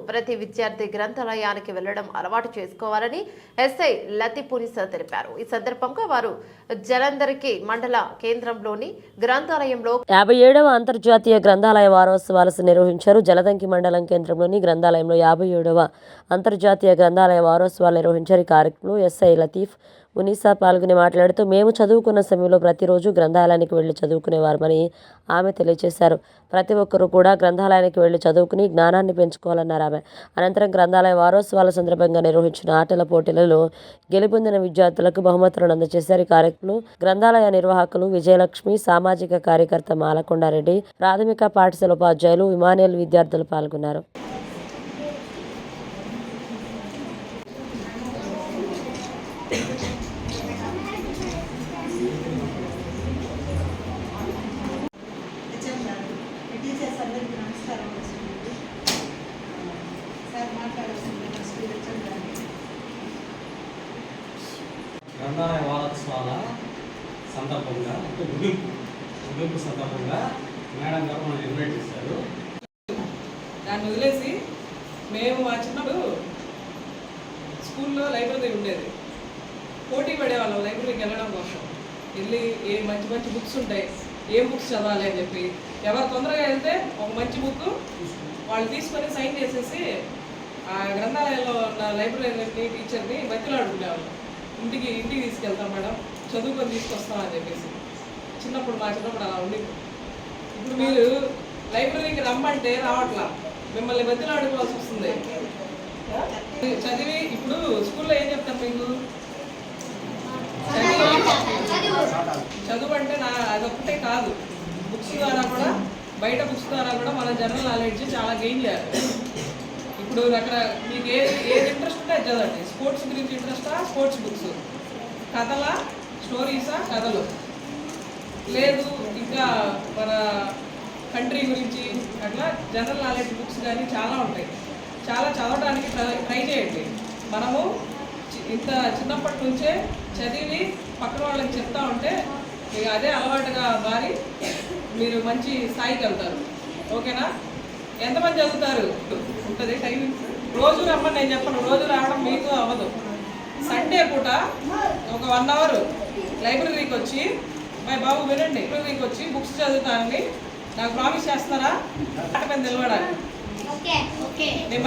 ప్రతి విద్యార్థి గ్రంథాలయానికి వెళ్లడం అలవాటు చేసుకోవాలని ఎస్ఐ లతిపునిస తెలిపారు. ఈ సందర్భంగా వారు జలంధర్కి మండల కేంద్రంలోని గ్రంథాలయంలో 57వ అంతర్జాతీయ గ్రంథాలయ వారోత్సవాలు నిర్వహించారు. జలదంకి మండలం కేంద్రంలోని గ్రంథాలయంలో 57వ అంతర్జాతీయ గ్రంథాలయ వారోత్సవాలు నిర్వహించారు. ఈ కార్యక్రమంలో ఎస్ఐ లతీఫ్ ఉనీసా పాల్గొని మాట్లాడుతూ మేము చదువుకున్న సమయంలో ప్రతిరోజు గ్రంథాలయానికి వెళ్లి చదువుకునేవారమని ఆమె తెలియజేశారు. ప్రతి ఒక్కరూ కూడా గ్రంథాలయానికి వెళ్లి చదువుకుని జ్ఞానాన్ని పెంచుకోవాలన్నారు ఆమె. అనంతరం గ్రంథాలయ వారోత్సవాల సందర్భంగా నిర్వహించిన ఆటల పోటీలలో గెలుపొందిన విద్యార్థులకు బహుమతులను అందజేశారు. ఈ కార్యక్రమంలో గ్రంథాలయ నిర్వాహకులు విజయలక్ష్మి, సామాజిక కార్యకర్త మాలకొండారెడ్డి, ప్రాథమిక పాఠశాల ఉపాధ్యాయులు, ఇమానియల్ విద్యార్థులు పాల్గొన్నారు. గ్రంథాలయ వారోత్సవాల సందర్భంగా అంటే ముగింపు సందర్భంగా మేడం గారు మనం ఇన్వైట్ చేశారు. దాన్ని వదిలేసి మేము మా చిన్నప్పుడు స్కూల్లో లైబ్రరీ ఉండేది, పోటీ పడేవాళ్ళం లైబ్రరీకి వెళ్ళడం కోసం. వెళ్ళి ఏ మంచి మంచి బుక్స్ ఉంటాయి, ఏ బుక్స్ చదవాలి అని చెప్పి ఎవరు తొందరగా వెళ్తే ఒక మంచి బుక్ వాళ్ళు తీసుకొని సైన్ చేసేసి ఆ గ్రంథాలయంలో ఉన్న లైబ్రరీ టీచర్ని బతిలాడుకునేవాళ్ళు. ఇంటికి తీసుకెళ్తాం మేడం, చదువుకొని తీసుకొస్తామని చెప్పేసి. మా చిన్నప్పుడు అలా ఉండింది. ఇప్పుడు మీరు లైబ్రరీకి రమ్మంటే రావట్లా, మిమ్మల్ని బతిలాడుకోవాల్సి వస్తుంది. చదివి ఇప్పుడు స్కూల్లో ఏం చెప్తారు మీకు? చదువు అంటే అదొక్కటే కాదు, బుక్స్ ద్వారా కూడా, బయట బుక్స్ ద్వారా కూడా మన జనరల్ నాలెడ్జ్ చాలా గెయిన్ చేయాలి. ఇప్పుడు మీకు ఏది ఇంట్రెస్ట్ ఉంటే అది చదవండి. స్పోర్ట్స్ గురించి ఇంట్రెస్టా? Sports books. కథలా? స్టోరీసా? కథలు. లేదు ఇంకా మన కంట్రీ గురించి అట్లా జనరల్ నాలెడ్జ్ బుక్స్ కానీ చాలా ఉంటాయి. చాలా చదవడానికి ట్రై చేయండి. మనము ఇంత చిన్నప్పటి నుంచే చదివి పక్కన వాళ్ళకి చెప్తా ఉంటే మీకు అదే అలవాటుగా మారి మీరు మంచి స్థాయికి వెళ్తారు. ఓకేనా? ఎంతమంది చదువుతారు? ఉంటుంది టైమింగ్స్. రోజు రమ్మని నేను చెప్పను, రోజు రావడం మీకు అవ్వదు. సండే పూట ఒక 1 అవర్ లైబ్రరీకి వచ్చి, బాబు వినండి, లైబ్రరీకి వచ్చి బుక్స్ చదువుతానని నాకు ప్రామిస్ చేస్తారా? ఆట మీద నిలబడాలి.